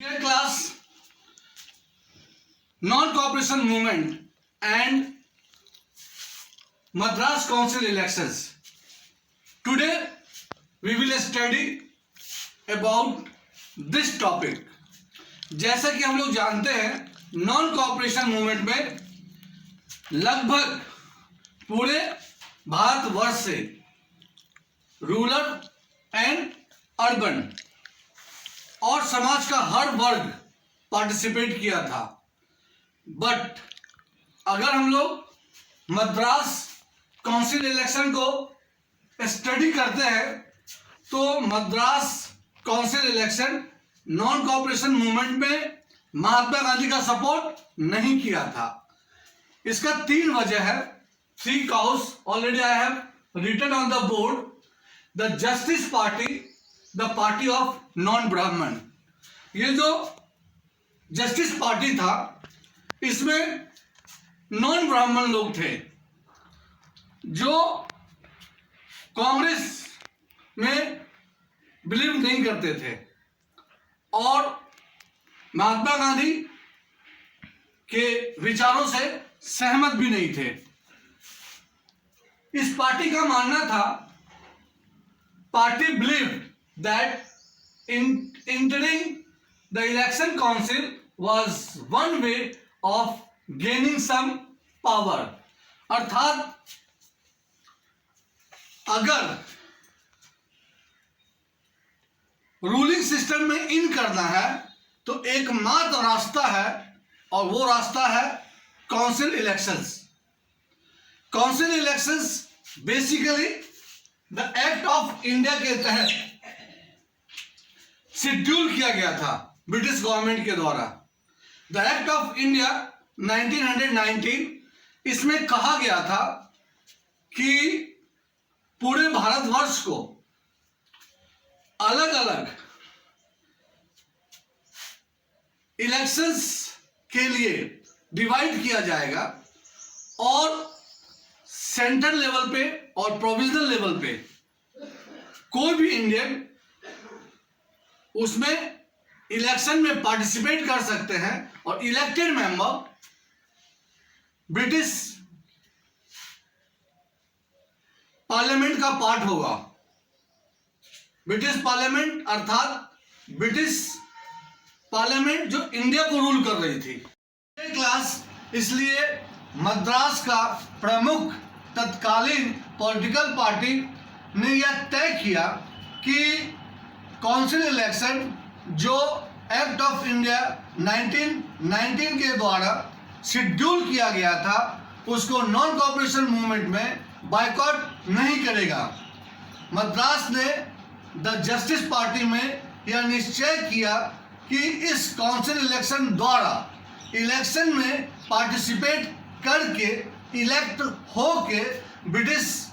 Dear class, non-cooperation movement and Madras Council elections. Today we will study about this topic. जैसा कि हम लोग जानते हैं नॉन कॉपरेशन मूवमेंट में लगभग पूरे भारतवर्ष से रूरल एंड अर्बन और समाज का हर वर्ग पार्टिसिपेट किया था। बट अगर हम लोग मद्रास काउंसिल इलेक्शन को स्टडी करते हैं तो Madras council election non cooperation movement में महात्मा गांधी का सपोर्ट नहीं किया था। इसका 3 वजह है, 3 cause already I have written on the board. The Justice Party, the party of non Brahmin. ये जो जस्टिस पार्टी था इसमें नॉन ब्राह्मण लोग थे जो कांग्रेस में बिलीव नहीं करते थे और महात्मा गांधी के विचारों से सहमत भी नहीं थे। इस पार्टी का मानना था, party believed that entering the election council was one way of gaining some power। अर्थात अगर रूलिंग सिस्टम में इन करना है तो एकमात्र रास्ता है और वो रास्ता है council elections. Council elections basically the act of India के तहत शेड्यूल किया गया था ब्रिटिश गवर्नमेंट के द्वारा। द एक्ट ऑफ इंडिया 1919, इसमें कहा गया था कि पूरे भारतवर्ष को अलग अलग इलेक्शंस के लिए डिवाइड किया जाएगा और सेंट्रल लेवल पे और प्रोविजनल लेवल पे कोई भी इंडियन उसमें इलेक्शन में पार्टिसिपेट कर सकते हैं और इलेक्टेड मेंबर ब्रिटिश पार्लियामेंट का पार्ट होगा। ब्रिटिश पार्लियामेंट अर्थात ब्रिटिश पार्लियामेंट जो इंडिया को रूल कर रही थी। क्लास इसलिए मद्रास का प्रमुख तत्कालीन पॉलिटिकल पार्टी ने यह तय किया कि काउंसिल इलेक्शन जो एक्ट ऑफ इंडिया 1919 के द्वारा शेड्यूल किया गया था उसको नॉन कॉपरेशन मूवमेंट में बायकॉट नहीं करेगा। मद्रास ने द जस्टिस पार्टी में यह निश्चय किया कि इस काउंसिल इलेक्शन द्वारा इलेक्शन में पार्टिसिपेट करके इलेक्ट होके ब्रिटिश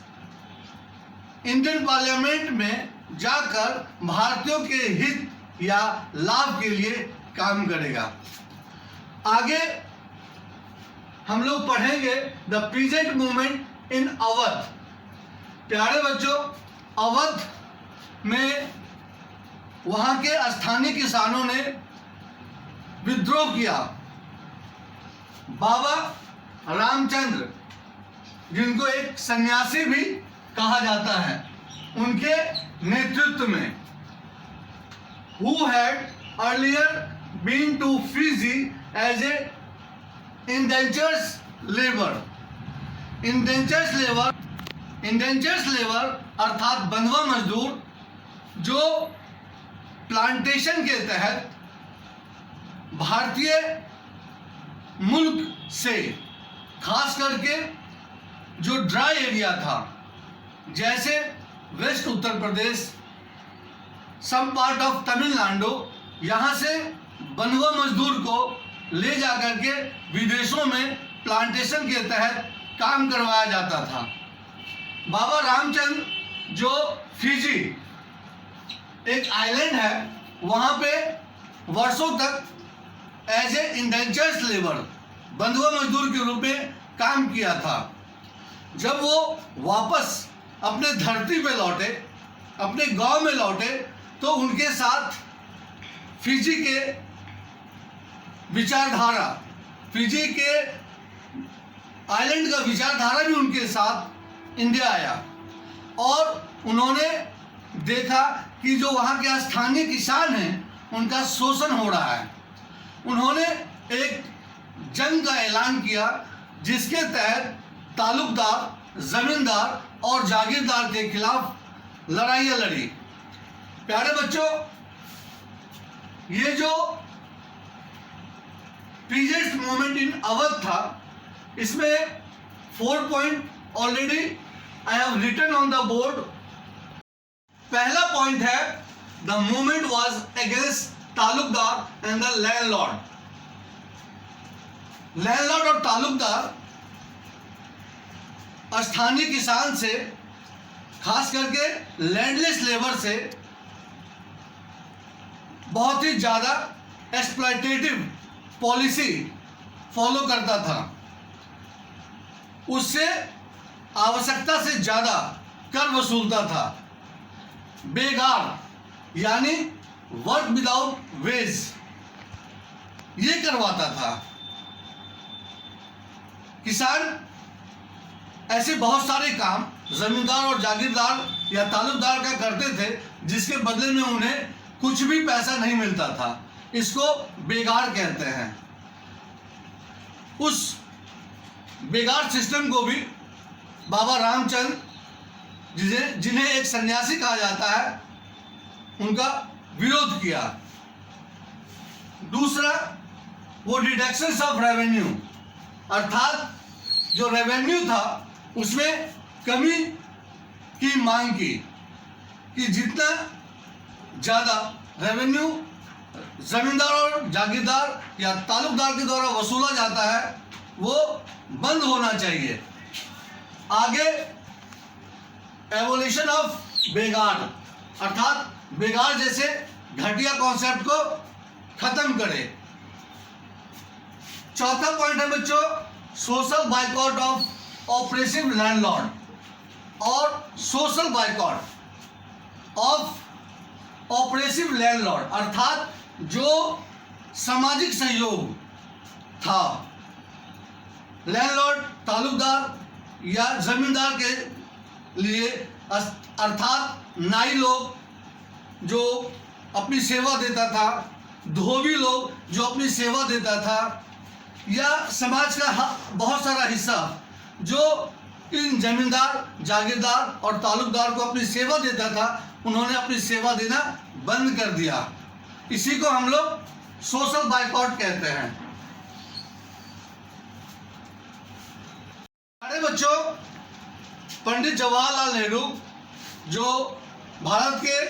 इंडियन पार्लियामेंट में जाकर भारतीयों के हित या लाभ के लिए काम करेगा। आगे हम लोग पढ़ेंगे the present movement in Awadh. प्यारे बच्चों, अवध में वहां के स्थानीय किसानों ने विद्रोह किया। बाबा रामचंद्र, जिनको एक सन्यासी भी कहा जाता है, उनके नेतृत्व में who had earlier been to Fiji as a indentured labor अर्थात बंधुआ मजदूर जो प्लांटेशन के तहत भारतीय मुल्क से खास करके जो ड्राई एरिया था जैसे west Uttar Pradesh, some part of Tamil Nadu, यहाँ से बंधुआ मजदूर को ले जाकर के विदेशों में प्लांटेशन के तहत काम करवाया जाता था। बाबा रामचंद्र जो फिजी एक आइलैंड है वहाँ पे वर्षों तक एज ए इंडेंचर्ड लेबर बंधुआ मजदूर के रूप में काम किया था। जब वो वापस अपने धरती पे लौटे, अपने गांव में लौटे, तो उनके साथ फिजी के विचारधारा, फिजी के आइलैंड का विचारधारा भी उनके साथ इंडिया आया और उन्होंने देखा कि जो वहाँ के स्थानीय किसान हैं उनका शोषण हो रहा है। उन्होंने एक जंग का ऐलान किया जिसके तहत तालुकदार, जमींदार और जागीरदार के खिलाफ लड़ाइयाँ लड़ी। प्यारे बच्चों, ये जो पीजेस्ट मूवमेंट इन अवध था, इसमें 4 point already I have written on the board. पहला पॉइंट है the movement was against taluqdar and the landlord. Landlord और तालुकदार स्थानीय किसान से, खास करके लैंडलेस लेबर से बहुत ही ज्यादा एक्सप्लॉयटेटिव पॉलिसी फॉलो करता था। उससे आवश्यकता से ज्यादा कर वसूलता था। बेगार यानी वर्क विदाउट वेज ये करवाता था। किसान ऐसे बहुत सारे काम जमींदार और जागीरदार या तालुकदार का करते थे जिसके बदले में उन्हें कुछ भी पैसा नहीं मिलता था। इसको बेगार कहते हैं। उस बेगार सिस्टम को भी बाबा रामचंद्र, जिन्हें एक सन्यासी कहा जाता है, उनका विरोध किया। दूसरा, वो डिडक्शंस ऑफ रेवेन्यू, अर्थात जो रेवेन्यू था उसमें कमी की मांग की कि जितना ज़्यादा रेवेन्यू जमींदार और जागीरदार या तालुकदार के द्वारा वसूला जाता है वो बंद होना चाहिए। आगे, एवोल्यूशन ऑफ बेगार, अर्थात बेगार जैसे घटिया कॉन्सेप्ट को खत्म करे। चौथा पॉइंट है बच्चों, social boycott of oppressive landlord और social boycott of oppressive landlord, अर्थात जो सामाजिक सहयोग था लैंडलॉर्ड, तालुकदार या जमींदार के लिए, अर्थात नाई लोग जो अपनी सेवा देता था, धोबी लोग जो अपनी सेवा देता था, या समाज का बहुत सारा हिस्सा जो इन जमींदार, जागीरदार और तालुकदार को अपनी सेवा देता था, उन्होंने अपनी सेवा देना बंद कर दिया। इसी को हम लोग सोशल बाइकॉट कहते हैं। अरे बच्चों, पंडित जवाहरलाल नेहरू जो भारत के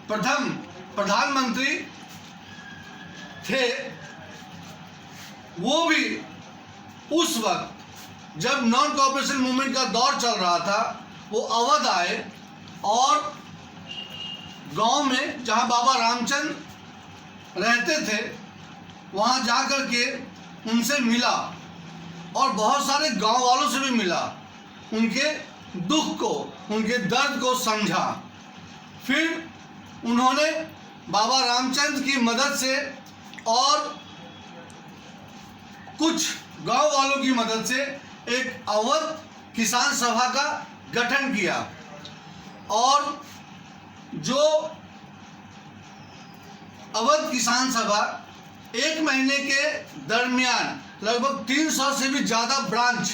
प्रथम प्रधानमंत्री थे, वो भी उस वक्त जब नॉन कॉपरेशन मूवमेंट का दौर चल रहा था, वो अवध आए और गांव में जहां बाबा रामचंद्र रहते थे वहां जाकर के उनसे मिला और बहुत सारे गांव वालों से भी मिला, उनके दुख को, उनके दर्द को समझा। फिर उन्होंने बाबा रामचंद्र की मदद से और कुछ गांव वालों की मदद से एक अवध किसान सभा का गठन किया और जो अवध किसान सभा 1 महीने के दरमियान लगभग 300 से भी ज़्यादा ब्रांच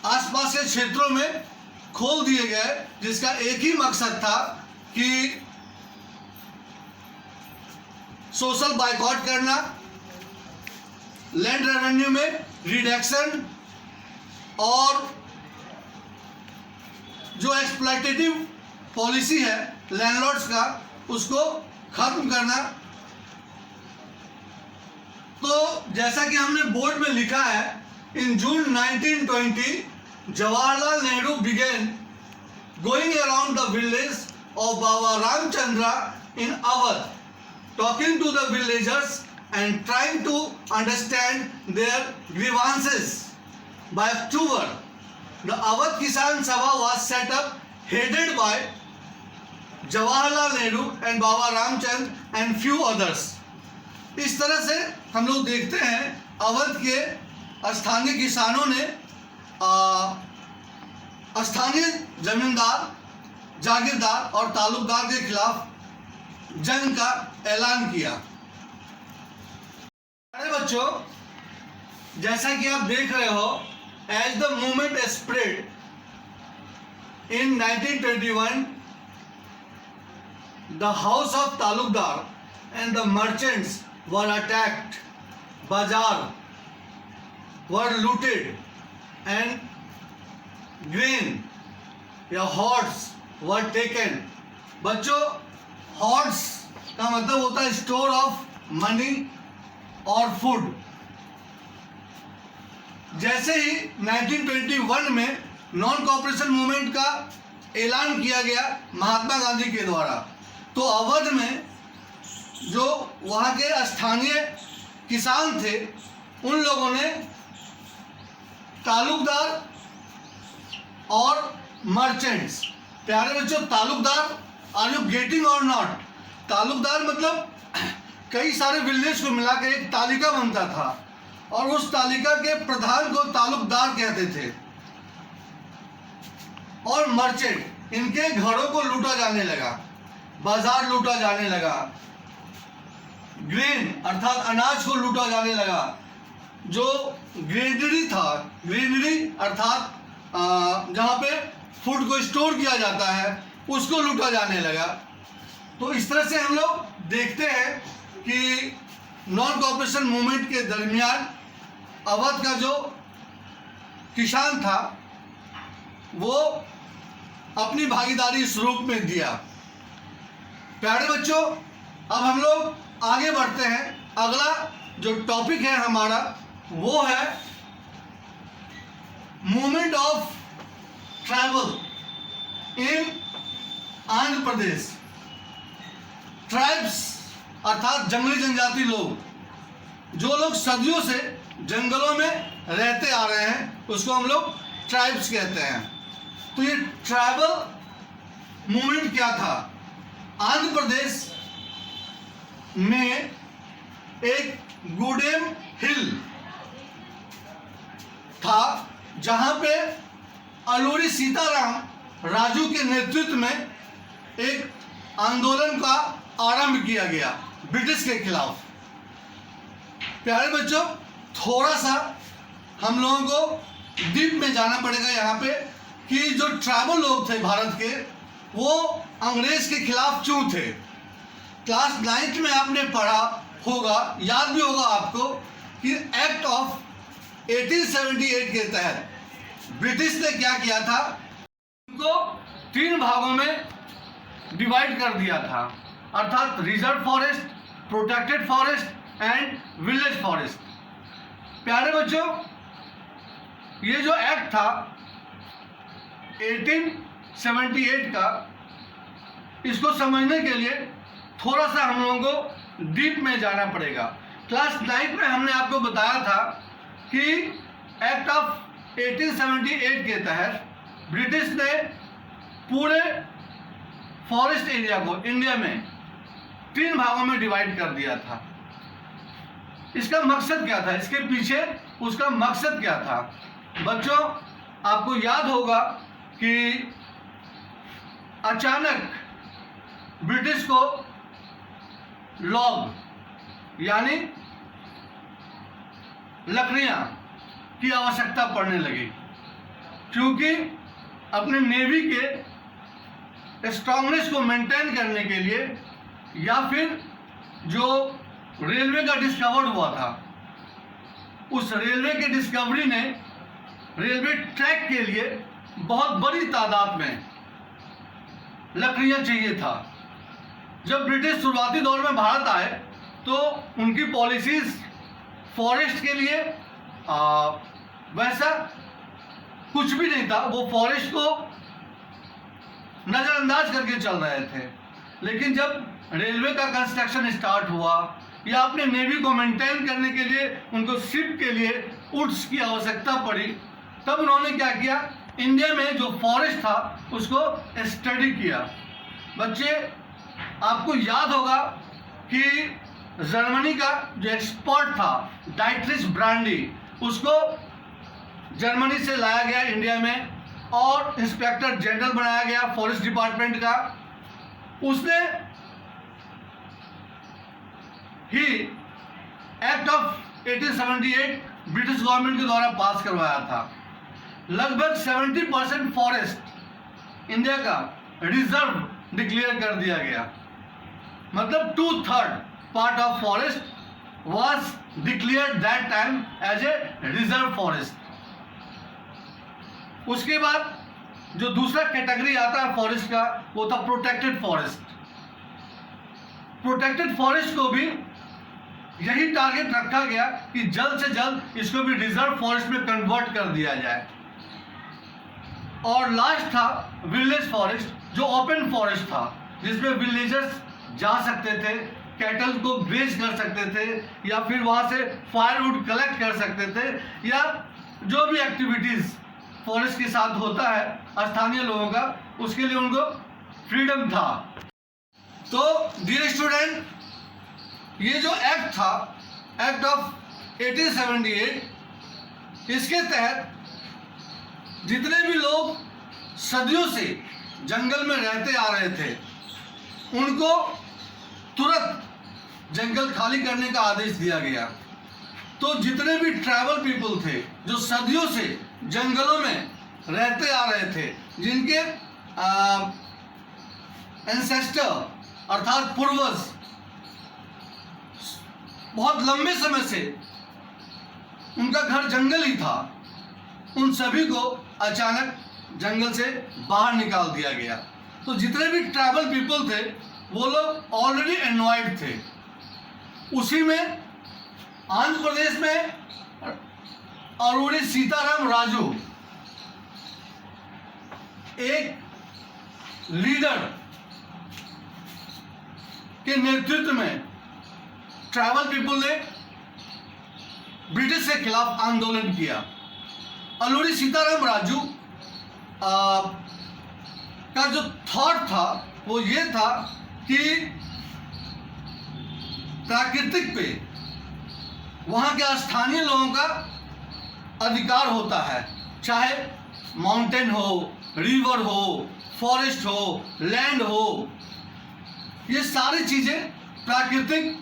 आसपास के क्षेत्रों में खोल दिए गए, जिसका एक ही मकसद था कि सोशल बाइकॉट करना, लैंड रेवेन्यू में रिडक्शन और जो एक्सप्लॉयटेटिव पॉलिसी है लैंडलॉर्ड्स का, उसको खत्म करना। तो जैसा कि हमने बोर्ड में लिखा है, इन जून 1920 Jawaharlal Nehru began going around the village of Baba Ramchandra in Awadh, talking to the villagers and trying to understand their grievances. By October, the Awadh Kisan Sabha was set up, headed by Jawaharlal Nehru and Baba Ramchand and few others. इस तरह से हम लोग देखते हैं अवध के स्थानीय किसानों ने स्थानीय जमींदार, जागीरदार और तालुकदार के खिलाफ जंग का ऐलान किया। अरे बच्चों, जैसा कि आप देख रहे हो, as the movement spread in 1921, the house of taluqdar and the merchants were attacked, bazaar were looted and grain या hoards were taken। बच्चों, hoards का मतलब होता है स्टोर ऑफ मनी और फूड। जैसे ही 1921 में नॉन कॉपरेशन मूवमेंट का ऐलान किया गया महात्मा गांधी के द्वारा, तो अवध में जो वहाँ के स्थानीय किसान थे उन लोगों ने तालुकदार और मर्चेंट्स, प्यारे बच्चों, तालुकदार, आर यू गेटिंग और नॉट? तालुकदार मतलब कई सारे विलेज को मिला के एक तालिका बनता था और उस तालिका के प्रधान को तालुकदार कहते थे। और मर्चेंट, इनके घरों को लूटा जाने लगा, बाजार लूटा जाने लगा, ग्रेन अर्थात अनाज को लूटा जाने लगा, जो ग्रेनरी था, ग्रेनरी अर्थात जहाँ पे फूड को स्टोर किया जाता है उसको लूटा जाने लगा। तो इस तरह से हम लोग देखते हैं कि नॉन कॉपरेशन मूवमेंट के दरमियान अवध का जो किसान था वो अपनी भागीदारी इस रूप में दिया। प्यारे बच्चों, अब हम लोग आगे बढ़ते हैं। अगला जो टॉपिक है हमारा वो है movement of tribal in Andhra Pradesh. Tribes अर्थात जंगली जनजाति लोग, जो लोग सदियों से जंगलों में रहते आ रहे हैं उसको हम लोग ट्राइब्स कहते हैं। तो ये ट्राइबल मूवमेंट क्या था? आंध्र प्रदेश में एक गुडेम हिल था जहां पे अलूरी सीताराम राजू के नेतृत्व में एक आंदोलन का आरंभ किया गया ब्रिटिश के खिलाफ। प्यारे बच्चों, थोड़ा सा हम लोगों को डीप में जाना पड़ेगा यहाँ पे कि जो ट्राइबल लोग थे भारत के, वो अंग्रेज के खिलाफ क्यों थे। क्लास 9th में आपने पढ़ा होगा, याद भी होगा आपको, कि एक्ट ऑफ 1878 के तहत ब्रिटिश ने क्या किया था, उनको 3 भागों में डिवाइड कर दिया था, अर्थात reserve forest, protected forest and village forest. प्यारे बच्चों, ये जो एक्ट था 1878 का, इसको समझने के लिए थोड़ा सा हम लोगों को डीप में जाना पड़ेगा। क्लास 9 में हमने आपको बताया था कि एक्ट ऑफ 1878 के तहत ब्रिटिश ने पूरे फॉरेस्ट एरिया को इंडिया में 3 भागों में डिवाइड कर दिया था। इसका मकसद क्या था, इसके पीछे उसका मकसद क्या था? बच्चों, आपको याद होगा कि अचानक ब्रिटिश को लॉग यानी लकड़ियां की आवश्यकता पड़ने लगी, क्योंकि अपने नेवी के स्ट्रांगनेस को मेंटेन करने के लिए, या फिर जो रेलवे का डिस्कवर हुआ था, उस रेलवे के डिस्कवरी ने रेलवे ट्रैक के लिए बहुत बड़ी तादाद में लकड़ियां चाहिए था। जब ब्रिटिश शुरुआती दौर में भारत आए तो उनकी पॉलिसीज फॉरेस्ट के लिए वैसा कुछ भी नहीं था, वो फॉरेस्ट को नज़रअंदाज करके चल रहे थे। लेकिन जब रेलवे का कंस्ट्रक्शन स्टार्ट हुआ या अपने नेवी को मेंटेन करने के लिए उनको शिप के लिए ऊट्स की आवश्यकता पड़ी, तब उन्होंने क्या किया, इंडिया में जो फॉरेस्ट था उसको स्टडी किया। बच्चे, आपको याद होगा कि जर्मनी का जो एक्सपर्ट था डाइट्रिच ब्रांडी, उसको जर्मनी से लाया गया इंडिया में और इंस्पेक्टर जनरल बनाया गया फॉरेस्ट डिपार्टमेंट का। उसने ही एक्ट ऑफ 1878 ब्रिटिश गवर्नमेंट के द्वारा पास करवाया था। लगभग 70% फॉरेस्ट इंडिया का रिजर्व डिक्लेयर कर दिया गया, मतलब 2/3 part of forest was declared that time as a reserve forest. उसके बाद जो दूसरा कैटेगरी आता है फॉरेस्ट का, वो था प्रोटेक्टेड फॉरेस्ट। प्रोटेक्टेड फॉरेस्ट को भी यही टारगेट रखा गया कि जल्द से जल्द इसको भी रिजर्व फॉरेस्ट में कन्वर्ट कर दिया जाए। और लास्ट था विलेज फॉरेस्ट, जो ओपन फॉरेस्ट था, जिसमें विलेजर्स जा सकते थे, कैटल को ग्रेज कर सकते थे, या फिर वहाँ से फायरवुड कलेक्ट कर सकते थे, या जो भी एक्टिविटीज़ फॉरेस्ट के साथ होता है स्थानीय लोगों का, उसके लिए उनको फ्रीडम था। तो डियर स्टूडेंट, ये जो एक्ट था, एक्ट ऑफ 1878, इसके तहत जितने भी लोग सदियों से जंगल में रहते आ रहे थे, उनको तुरंत जंगल खाली करने का आदेश दिया गया। तो जितने भी ट्राइबल पीपल थे जो सदियों से जंगलों में रहते आ रहे थे, जिनके एंसेस्टर अर्थात पूर्वज बहुत लंबे समय से उनका घर जंगल ही था, उन सभी को अचानक जंगल से बाहर निकाल दिया गया। तो जितने भी ट्राइबल पीपल थे वो लोग ऑलरेडी एनवायर्ड थे। उसी में आंध्र प्रदेश में अरूरी सीताराम राजू एक लीडर के नेतृत्व में ट्राइबल पीपल ने ब्रिटिश के खिलाफ आंदोलन किया। अरूरी सीताराम राजू का जो थॉट था वो ये था कि प्राकृतिक पे वहाँ के स्थानीय लोगों का अधिकार होता है, चाहे माउंटेन हो, रिवर हो, फॉरेस्ट हो, लैंड हो, ये सारी चीज़ें प्राकृतिक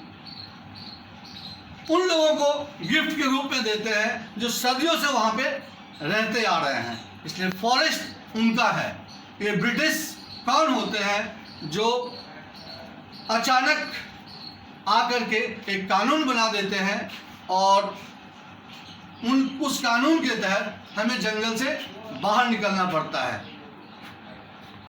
उन लोगों को गिफ्ट के रूप में देते हैं जो सदियों से वहाँ पे रहते आ रहे हैं, इसलिए फॉरेस्ट उनका है। ये ब्रिटिश कौन होते हैं जो अचानक आकर के एक कानून बना देते हैं और उस कानून के तहत हमें जंगल से बाहर निकलना पड़ता है।